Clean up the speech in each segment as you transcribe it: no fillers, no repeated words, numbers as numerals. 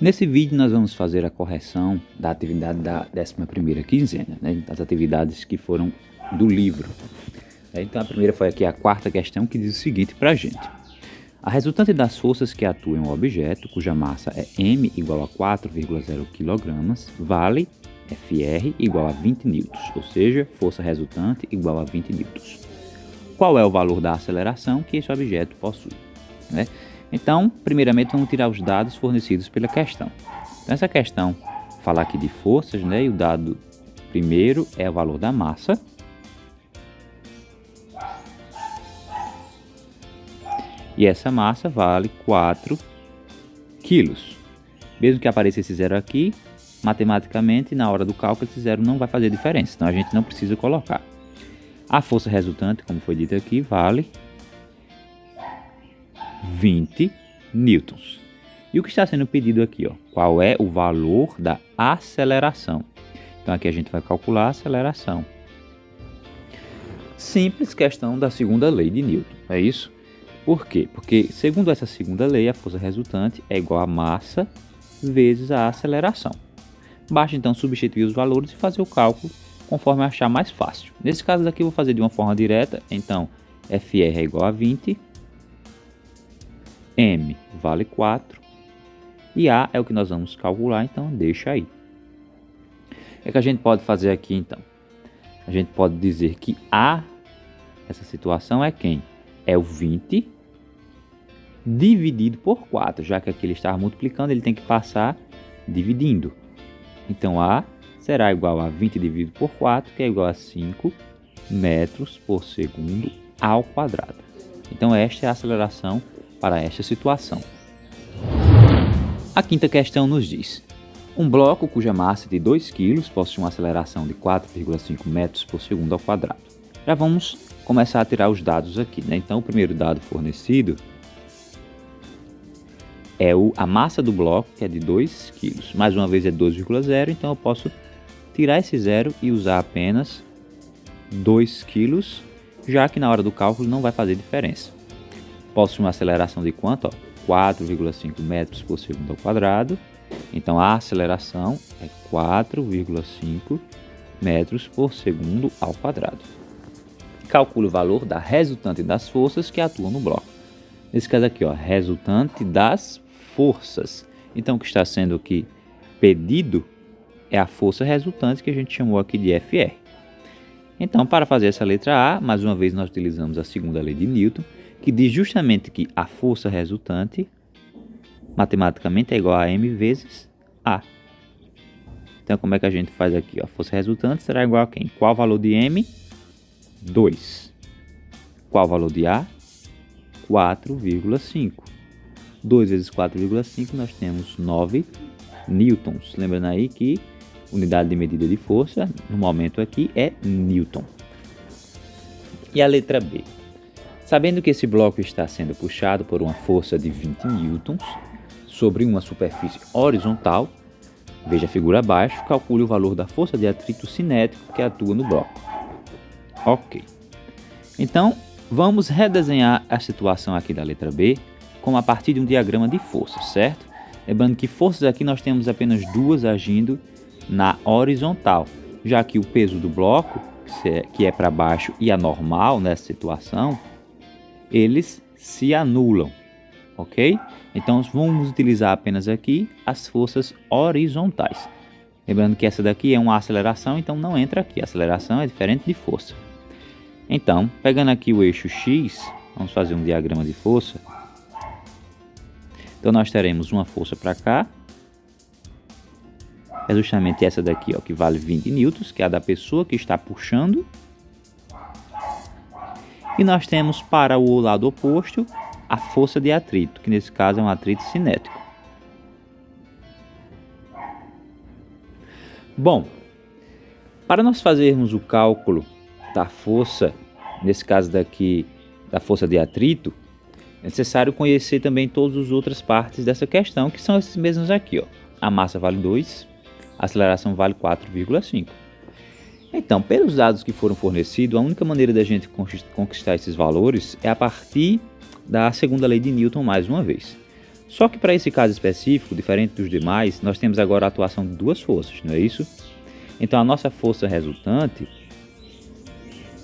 Nesse vídeo nós vamos fazer a correção da atividade da 11ª quinzena, das atividades que foram do livro. Então a primeira foi aqui a quarta questão, que diz o seguinte para a gente: a resultante das forças que atuam em um objeto, cuja massa é m igual a 4,0 kg, vale Fr igual a 20 N, ou seja, força resultante igual a 20 N. Qual é o valor da aceleração que esse objeto possui? Então, primeiramente, vamos tirar os dados fornecidos pela questão. Então, essa questão fala aqui de forças, e o dado primeiro é o valor da massa. E essa massa vale 4 quilos. Mesmo que apareça esse zero aqui, matematicamente, na hora do cálculo, esse zero não vai fazer diferença. Então, a gente não precisa colocar. A força resultante, como foi dito aqui, vale 20 newtons. E o que está sendo pedido aqui, qual é o valor da aceleração? Então aqui a gente vai calcular a aceleração. Simples questão da segunda lei de Newton, é isso? Por quê? Porque segundo essa segunda lei, a força resultante é igual a massa vezes a aceleração. Basta então substituir os valores e fazer o cálculo conforme achar mais fácil. Nesse caso aqui eu vou fazer de uma forma direta, então Fr é igual a 20, M vale 4 e A é o que nós vamos calcular, então deixa aí. O que a gente pode fazer aqui então? A gente pode dizer que A, essa situação é quem? É o 20 dividido por 4, já que aqui ele está multiplicando, ele tem que passar dividindo. Então A será igual a 20 dividido por 4, que é igual a 5 metros por segundo ao quadrado. Então esta é a aceleração para esta situação. A quinta questão nos diz: um bloco cuja massa é de 2 kg possui uma aceleração de 4,5 metros por segundo ao quadrado. Já vamos começar a tirar os dados aqui, Então o primeiro dado fornecido é a massa do bloco, que é de 2 kg. Mais uma vez é 2,0, então eu posso tirar esse zero e usar apenas 2 kg, já que na hora do cálculo não vai fazer diferença. Possui uma aceleração de quanto? 4,5 metros por segundo ao quadrado. Então a aceleração é 4,5 metros por segundo ao quadrado. Calcule o valor da resultante das forças que atuam no bloco. Nesse caso aqui, resultante das forças. Então o que está sendo aqui pedido é a força resultante, que a gente chamou aqui de Fr. Então, para fazer essa letra A, mais uma vez nós utilizamos a segunda lei de Newton, que diz justamente que a força resultante matematicamente é igual a m vezes A. Então, como é que a gente faz aqui? A força resultante será igual a quem? Qual o valor de m? 2. Qual o valor de A? 4,5. 2 vezes 4,5 nós temos 9 newtons. Lembrando aí que unidade de medida de força, no momento aqui, é newton. E a letra B? Sabendo que esse bloco está sendo puxado por uma força de 20 newtons sobre uma superfície horizontal, veja a figura abaixo, calcule o valor da força de atrito cinético que atua no bloco. Ok. Então, vamos redesenhar a situação aqui da letra B como a partir de um diagrama de forças, certo? Lembrando que forças aqui nós temos apenas duas agindo na horizontal, já que o peso do bloco, que é para baixo, e a normal nessa situação, eles se anulam, ok? Então vamos utilizar apenas aqui as forças horizontais. Lembrando que essa daqui é uma aceleração, então não entra aqui. A aceleração é diferente de força. Então, pegando aqui o eixo X, vamos fazer um diagrama de força. Então nós teremos uma força para cá. É justamente essa daqui, que vale 20 newtons, que é a da pessoa que está puxando. E nós temos para o lado oposto a força de atrito, que nesse caso é um atrito cinético. Bom, para nós fazermos o cálculo da força, nesse caso daqui, da força de atrito, é necessário conhecer também todas as outras partes dessa questão, que são esses mesmos aqui. A massa vale 2, a aceleração vale 4,5. Então, pelos dados que foram fornecidos, a única maneira da gente conquistar esses valores é a partir da segunda lei de Newton mais uma vez. Só que para esse caso específico, diferente dos demais, nós temos agora a atuação de duas forças, não é isso? Então a nossa força resultante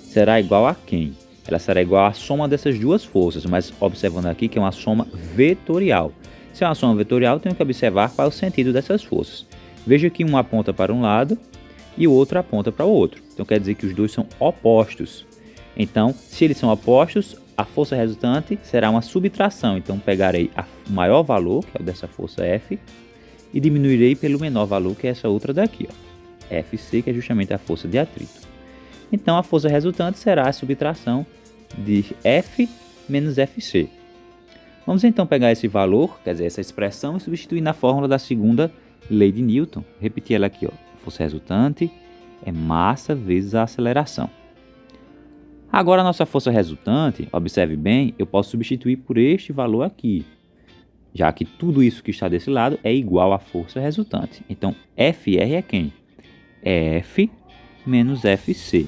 será igual a quem? Ela será igual à soma dessas duas forças, mas observando aqui que é uma soma vetorial. Se é uma soma vetorial, tenho que observar qual é o sentido dessas forças. Veja que um aponta para um lado e o outro aponta para o outro. Então quer dizer que os dois são opostos. Então, se eles são opostos, a força resultante será uma subtração. Então pegarei o maior valor, que é o dessa força F, e diminuirei pelo menor valor, que é essa outra daqui, ó, FC, que é justamente a força de atrito. Então a força resultante será a subtração de F menos FC. Vamos então pegar esse valor, quer dizer, essa expressão, e substituir na fórmula da segunda lei de Newton. Repetir ela aqui, ó. A força resultante é massa vezes a aceleração. Agora a nossa força resultante, observe bem, eu posso substituir por este valor aqui, já que tudo isso que está desse lado é igual à força resultante. Então FR é quem? É F menos FC,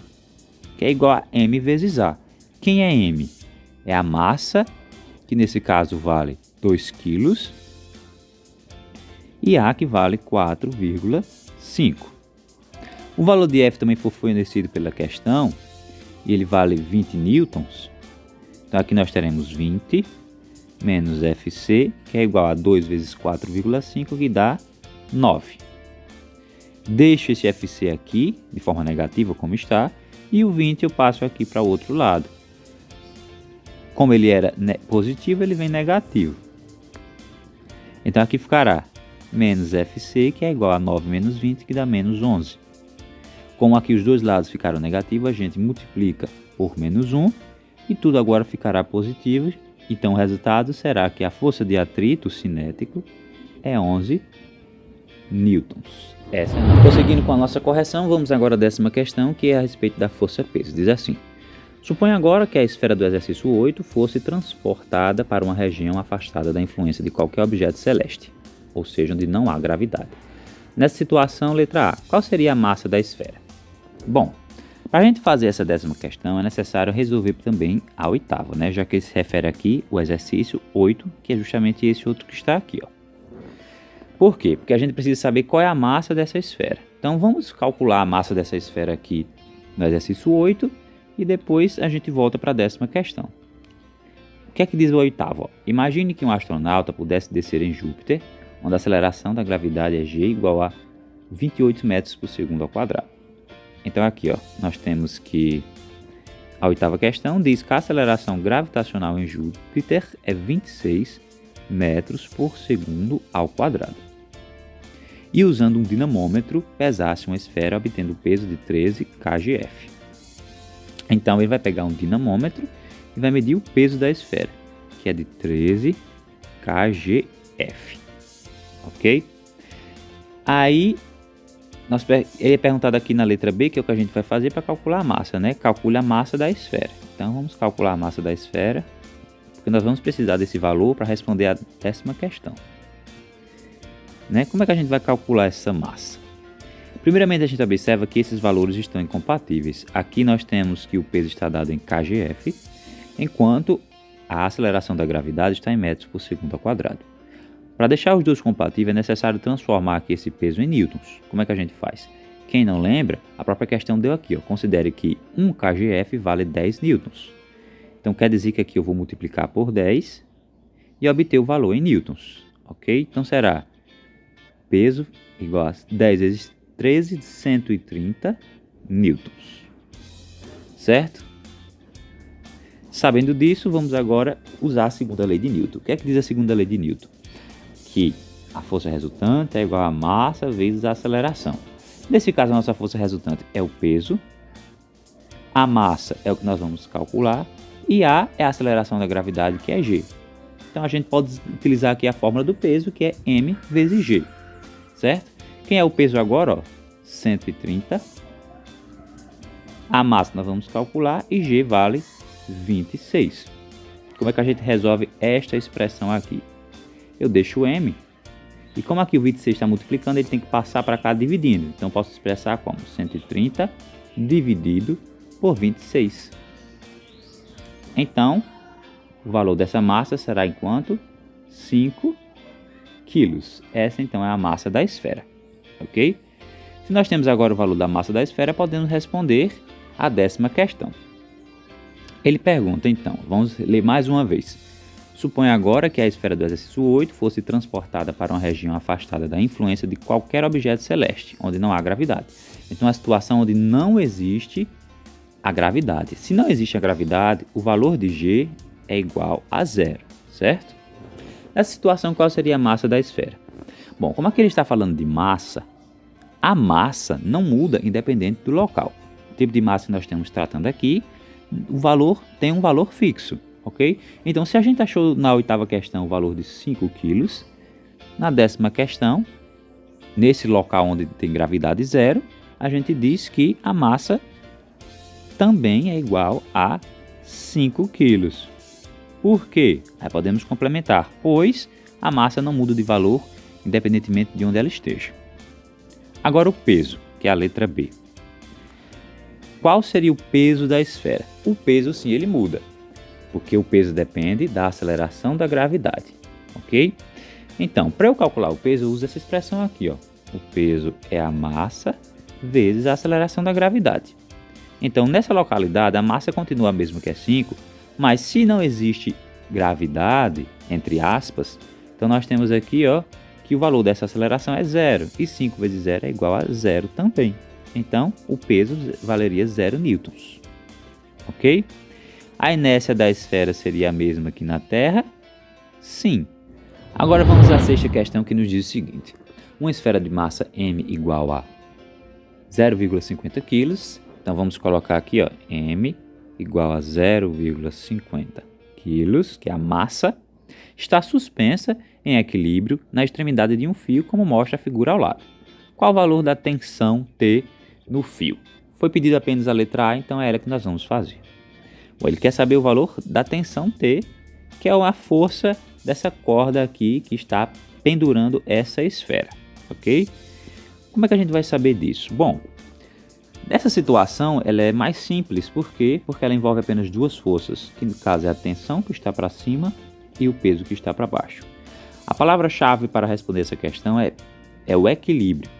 que é igual a M vezes A. Quem é M? É a massa, que nesse caso vale 2 kg, e A, que vale 4,5. O valor de F também foi fornecido pela questão, e ele vale 20 newtons. Então aqui nós teremos 20 menos FC, que é igual a 2 vezes 4,5, que dá 9. Deixo esse FC aqui, de forma negativa, como está, e o 20 eu passo aqui para o outro lado. Como ele era positivo, ele vem negativo. Então aqui ficará menos FC, que é igual a 9 menos 20, que dá menos 11. Como aqui os dois lados ficaram negativos, a gente multiplica por menos 1, e tudo agora ficará positivo. Então o resultado será que a força de atrito cinético é 11 newtons. Prosseguindo com a nossa correção, vamos agora à 10ª questão, que é a respeito da força-peso. Diz assim: suponha agora que a esfera do exercício 8 fosse transportada para uma região afastada da influência de qualquer objeto celeste, ou seja, onde não há gravidade. Nessa situação, letra A, qual seria a massa da esfera? Bom, para a gente fazer essa 10ª questão, é necessário resolver também a 8ª, né? Já que ele se refere aqui ao exercício 8, que é justamente esse outro que está aqui, ó. Por quê? Porque a gente precisa saber qual é a massa dessa esfera. Então vamos calcular a massa dessa esfera aqui no exercício 8 e depois a gente volta para a 10ª questão. O que é que diz o 8º? Imagine que um astronauta pudesse descer em Júpiter, onde a aceleração da gravidade é g igual a 28 metros por segundo ao quadrado. Então aqui, ó, nós temos que a 8ª questão diz que a aceleração gravitacional em Júpiter é 26 metros por segundo ao quadrado. E usando um dinamômetro, pesasse uma esfera obtendo o peso de 13 kgf. Então ele vai pegar um dinamômetro e vai medir o peso da esfera, que é de 13 kgf. Ok? Aí ele é perguntado aqui na letra B, que é o que a gente vai fazer para calcular a massa, né? Calcule a massa da esfera. Então vamos calcular a massa da esfera, porque nós vamos precisar desse valor para responder a 10ª questão. Né? Como é que a gente vai calcular essa massa? Primeiramente, a gente observa que esses valores estão incompatíveis. Aqui nós temos que o peso está dado em kgf, enquanto a aceleração da gravidade está em metros por segundo ao quadrado. Para deixar os dois compatíveis, é necessário transformar aqui esse peso em newtons. Como é que a gente faz? Quem não lembra, a própria questão deu aqui, ó. Considere que 1 kgf vale 10 newtons. Então quer dizer que aqui eu vou multiplicar por 10 e obter o valor em newtons. Ok? Então será peso igual a 10 vezes 13 de 130 newtons. Certo? Sabendo disso, vamos agora usar a segunda lei de Newton. O que é que diz a segunda lei de Newton? Que a força resultante é igual a massa vezes a aceleração. Nesse caso, a nossa força resultante é o peso, a massa é o que nós vamos calcular e A é a aceleração da gravidade, que é G. Então a gente pode utilizar aqui a fórmula do peso, que é M vezes G. Certo? Quem é o peso agora? Ó, 130. A massa nós vamos calcular e G vale 26. Como é que a gente resolve esta expressão aqui? Eu deixo o M, e como aqui o 26 está multiplicando, ele tem que passar para cá dividindo. Então posso expressar como 130 dividido por 26. Então, o valor dessa massa será em quanto? 5 quilos. Essa então é a massa da esfera, ok? Se nós temos agora o valor da massa da esfera, podemos responder a 10ª questão. Ele pergunta então, vamos ler mais uma vez. Suponha agora que a esfera do exercício 8 fosse transportada para uma região afastada da influência de qualquer objeto celeste, onde não há gravidade. Então, a situação onde não existe a gravidade. Se não existe a gravidade, o valor de G é igual a 0, certo? Nessa situação, qual seria a massa da esfera? Bom, como aqui ele está falando de massa, a massa não muda independente do local. O tipo de massa que nós estamos tratando aqui, o valor tem um valor fixo, ok? Então, se a gente achou na 8ª questão o valor de 5 quilos, na 10ª questão, nesse local onde tem gravidade 0, a gente diz que a massa também é igual a 5 quilos. Por quê? Aí podemos complementar, pois a massa não muda de valor independentemente de onde ela esteja. Agora o peso, que é a letra B. Qual seria o peso da esfera? O peso sim, ele muda, porque o peso depende da aceleração da gravidade, ok? Então, para eu calcular o peso, eu uso essa expressão aqui, ó. O peso é a massa vezes a aceleração da gravidade. Então, nessa localidade, a massa continua a mesma que é 5, mas se não existe gravidade, entre aspas, então nós temos aqui, ó, que o valor dessa aceleração é 0, e 5 vezes 0 é igual a 0 também. Então, o peso valeria 0 newtons, ok? A inércia da esfera seria a mesma que na Terra? Sim. Agora vamos à 6ª questão, que nos diz o seguinte. Uma esfera de massa m igual a 0,50 kg. Então vamos colocar aqui, ó, m igual a 0,50 kg, que é a massa, está suspensa em equilíbrio na extremidade de um fio, como mostra a figura ao lado. Qual o valor da tensão T no fio? Foi pedido apenas a letra A, então é ela que nós vamos fazer. Bom, ele quer saber o valor da tensão T, que é a força dessa corda aqui que está pendurando essa esfera, ok? Como é que a gente vai saber disso? Bom, nessa situação ela é mais simples, por quê? Porque ela envolve apenas duas forças, que no caso é a tensão que está para cima e o peso que está para baixo. A palavra-chave para responder essa questão é o equilíbrio.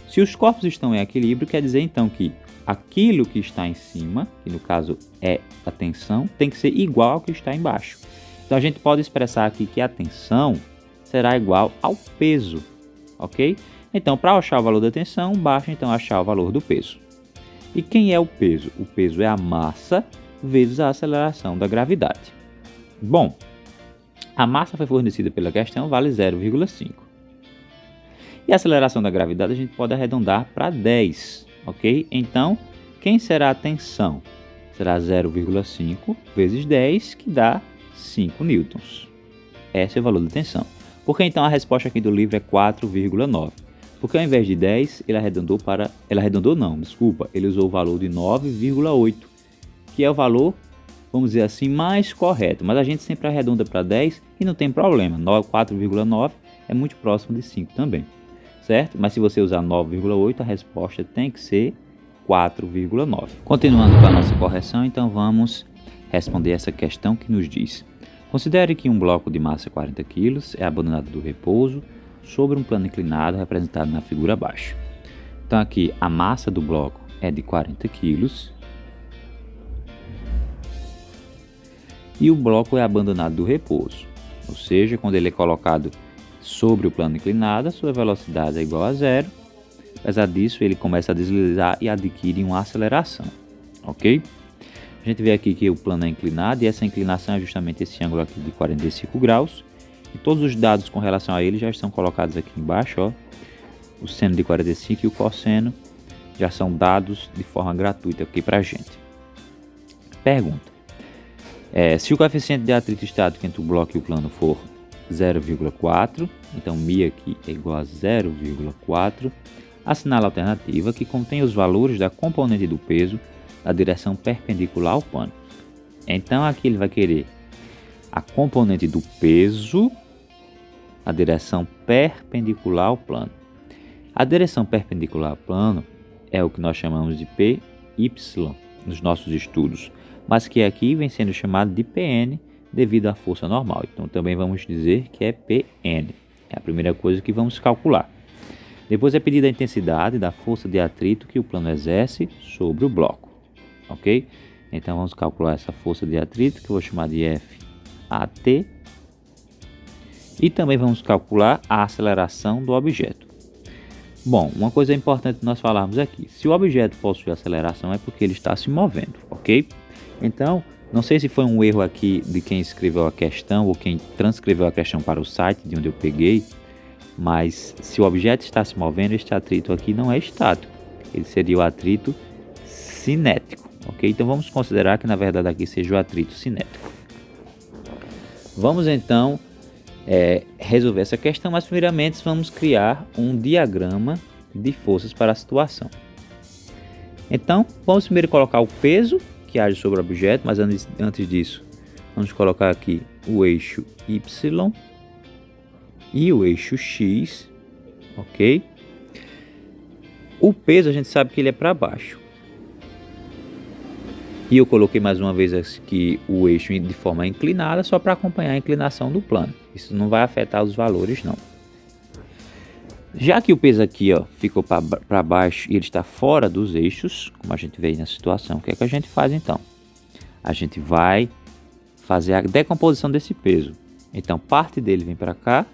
Se os corpos estão em equilíbrio, quer dizer então que aquilo que está em cima, que no caso é a tensão, tem que ser igual ao que está embaixo. Então a gente pode expressar aqui que a tensão será igual ao peso, ok? Então, para achar o valor da tensão, basta então achar o valor do peso. E quem é o peso? O peso é a massa vezes a aceleração da gravidade. Bom, a massa foi fornecida pela questão, vale 0,5. E a aceleração da gravidade a gente pode arredondar para 10, ok? Então, quem será a tensão? Será 0,5 vezes 10, que dá 5 newtons. Esse é o valor da tensão. Por que então a resposta aqui do livro é 4,9? Porque ao invés de 10, ele usou o valor de 9,8, que é o valor, vamos dizer assim, mais correto. Mas a gente sempre arredonda para 10 e não tem problema. 4,9 é muito próximo de 5 também, certo? Mas se você usar 9,8, a resposta tem que ser 4,9. Continuando com a nossa correção, então vamos responder essa questão que nos diz: considere que um bloco de massa 40 kg é abandonado do repouso sobre um plano inclinado representado na figura abaixo. Então aqui a massa do bloco é de 40 kg e o bloco é abandonado do repouso, ou seja, quando ele é colocado sobre o plano inclinado, a sua velocidade é igual a 0. Apesar disso, ele começa a deslizar e adquire uma aceleração, ok? A gente vê aqui que o plano é inclinado e essa inclinação é justamente esse ângulo aqui de 45 graus. E todos os dados com relação a ele já estão colocados aqui embaixo, ó. O seno de 45 e o cosseno já são dados de forma gratuita aqui para a gente. Pergunta: se o coeficiente de atrito estático entre o bloco e o plano for 0,4, então μ aqui é igual a 0,4, assinala a alternativa que contém os valores da componente do peso na direção perpendicular ao plano. Então aqui ele vai querer a componente do peso na direção perpendicular ao plano. A direção perpendicular ao plano é o que nós chamamos de PY nos nossos estudos, mas que aqui vem sendo chamado de PN devido à força normal. Então também vamos dizer que é PN. É a primeira coisa que vamos calcular. Depois é pedida a intensidade da força de atrito que o plano exerce sobre o bloco, ok? Então vamos calcular essa força de atrito, que eu vou chamar de FAT. E também vamos calcular a aceleração do objeto. Bom, uma coisa importante nós falarmos aqui, se o objeto possui aceleração é porque ele está se movendo, ok? Então, não sei se foi um erro aqui de quem escreveu a questão ou quem transcreveu a questão para o site de onde eu peguei, mas se o objeto está se movendo, este atrito aqui não é estático, ele seria o atrito cinético, ok? Então vamos considerar que na verdade aqui seja o atrito cinético. Vamos então resolver essa questão, mas primeiramente vamos criar um diagrama de forças para a situação. Então vamos primeiro colocar o peso que age sobre o objeto, mas antes disso vamos colocar aqui o eixo Y e o eixo X, ok? O peso a gente sabe que ele é para baixo. E eu coloquei mais uma vez aqui o eixo de forma inclinada, só para acompanhar a inclinação do plano. Isso não vai afetar os valores, não. Já que o peso aqui ficou para baixo e ele está fora dos eixos, como a gente vê aí na situação, o que é que a gente faz então? A gente vai fazer a decomposição desse peso. Então parte dele vem para cá,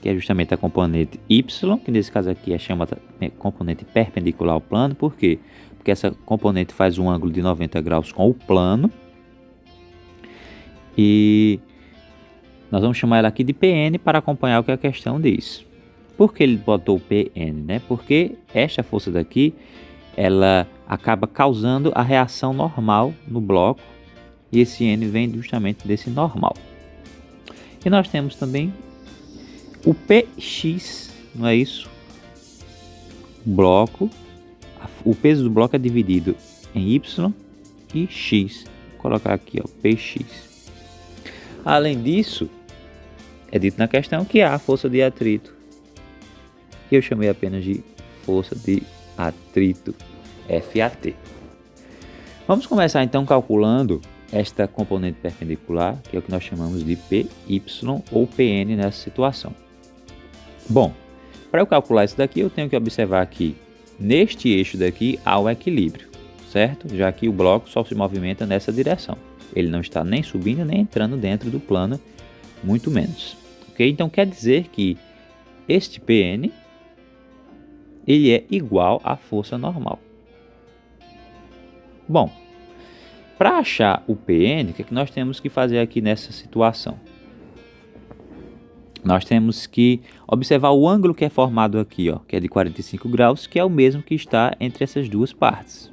que é justamente a componente Y, que nesse caso aqui é chamada componente perpendicular ao plano. Por quê? Porque essa componente faz um ângulo de 90 graus com o plano. E nós vamos chamar ela aqui de PN para acompanhar o que a questão diz. Por que ele botou PN, né? Porque esta força daqui, ela acaba causando a reação normal no bloco. E esse N vem justamente desse normal. E nós temos também o PX, não é isso? Bloco, o peso do bloco é dividido em Y e X. Vou colocar aqui, PX. Além disso, é dito na questão que há a força de atrito, que eu chamei apenas de força de atrito, FAT. Vamos começar então calculando esta componente perpendicular, que é o que nós chamamos de PY ou PN nessa situação. Bom, para eu calcular isso daqui, eu tenho que observar que neste eixo daqui há o equilíbrio, certo? Já que o bloco só se movimenta nessa direção. Ele não está nem subindo nem entrando dentro do plano, muito menos. Ok? Então quer dizer que este PN ele é igual à força normal. Bom, para achar o PN, o que é que nós temos que fazer aqui nessa situação? Nós temos que observar o ângulo que é formado aqui, que é de 45 graus, que é o mesmo que está entre essas duas partes.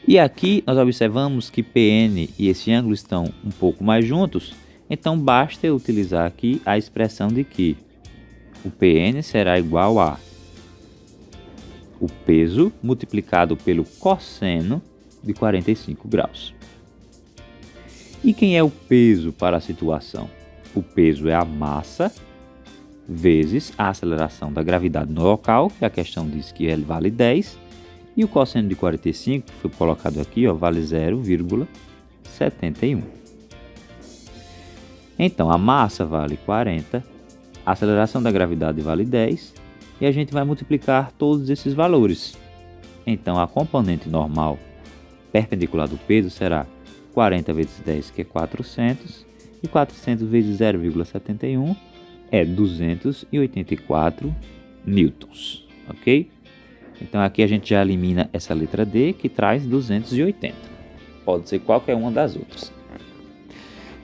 E aqui nós observamos que PN e esse ângulo estão um pouco mais juntos, então basta eu utilizar aqui a expressão de que o PN será igual a o peso multiplicado pelo cosseno de 45 graus. E quem é o peso para a situação? O peso é a massa vezes a aceleração da gravidade no local, que a questão diz que ele vale 10, e o cosseno de 45, que foi colocado aqui, vale 0,71. Então, a massa vale 40, a aceleração da gravidade vale 10, e a gente vai multiplicar todos esses valores. Então, a componente normal perpendicular do peso será 40 vezes 10, que é 400, e 400 vezes 0,71 é 284 newtons, ok? Então aqui a gente já elimina essa letra D, que traz 280. Pode ser qualquer uma das outras.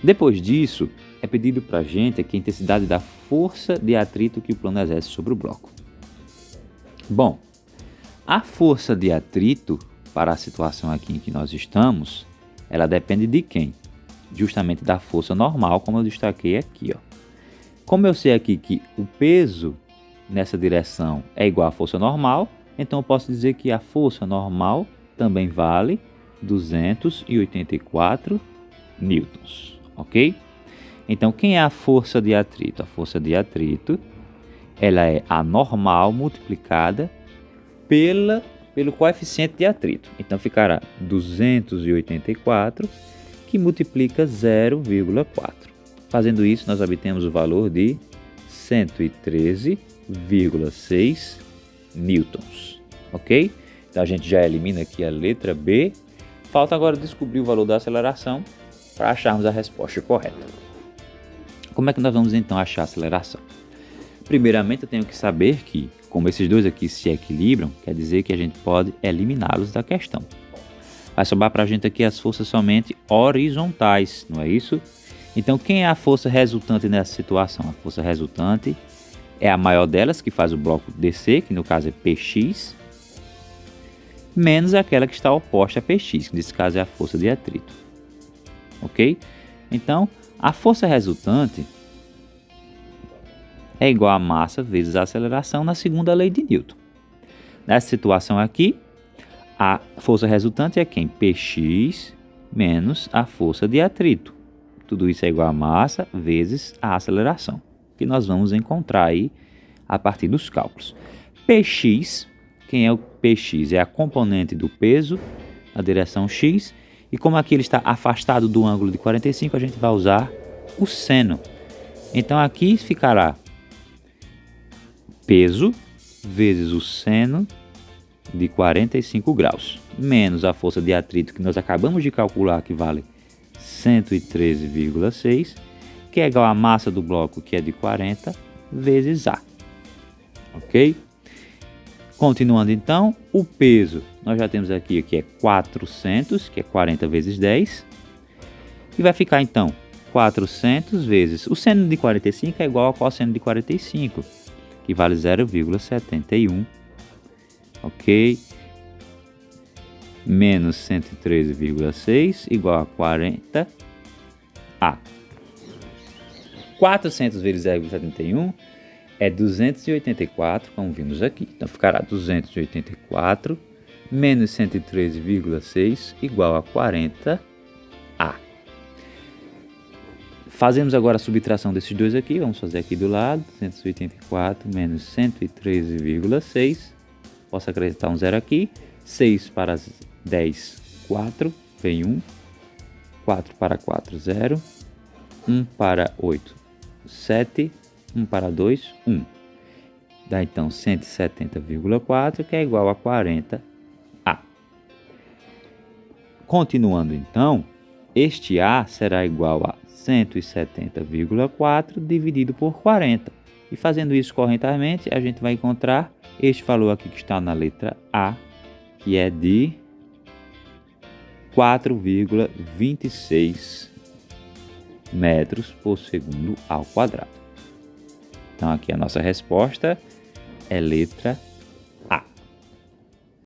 Depois disso, é pedido para a gente aqui a intensidade da força de atrito que o plano exerce sobre o bloco. Bom, a força de atrito para a situação aqui em que nós estamos, ela depende de quem? Justamente da força normal, como eu destaquei aqui. Como eu sei aqui que o peso nessa direção é igual à força normal, então eu posso dizer que a força normal também vale 284 newtons, ok? Então, quem é a força de atrito? A força de atrito, ela é a normal multiplicada pelo coeficiente de atrito. Então, ficará 284, que multiplica 0,4. Fazendo isso, nós obtemos o valor de 113,6 newtons, ok? Então a gente já elimina aqui a letra B. Falta agora descobrir o valor da aceleração para acharmos a resposta correta. Como é que nós vamos então achar a aceleração? Primeiramente eu tenho que saber que, como esses dois aqui se equilibram, quer dizer que a gente pode eliminá-los da questão. Vai sobrar para a gente aqui as forças somente horizontais, não é isso? Então quem é a força resultante nessa situação? A força resultante é a maior delas, que faz o bloco descer, que no caso é Px, menos aquela que está oposta a Px, que nesse caso é a força de atrito. Ok? Então, a força resultante é igual a massa vezes a aceleração na segunda lei de Newton. Nessa situação aqui, a força resultante é quem? Px menos a força de atrito. Tudo isso é igual a massa vezes a aceleração, que nós vamos encontrar aí a partir dos cálculos. Px, quem é o Px? É a componente do peso na direção x, e como aqui ele está afastado do ângulo de 45, a gente vai usar o seno. Então aqui ficará peso vezes o seno de 45 graus, menos a força de atrito que nós acabamos de calcular, que vale 113,6, que é igual à massa do bloco, que é de 40, vezes A. Ok? Continuando então, o peso, nós já temos aqui que é 400, que é 40 vezes 10, e vai ficar então 400 vezes, o seno de 45 é igual ao cosseno de 45, que vale 0,71, ok? Menos 113,6 igual a 40 A. 400 vezes 0,71 é 284, como vimos aqui. Então ficará 284 menos 113,6 igual a 40 A. Fazemos agora a subtração desses dois aqui. Vamos fazer aqui do lado. 284 menos 113,6. Posso acrescentar um zero aqui. 6 para 10, 4. Vem 1. 4 para 4, 0. 1 para 8, 7. 1 para 2, 1. Dá então 170,4, que é igual a 40 A. Continuando então, este A será igual a 170,4 dividido por 40. E fazendo isso corretamente, a gente vai encontrar este valor aqui que está na letra A, que é de 4,26 metros por segundo ao quadrado. Então aqui a nossa resposta é letra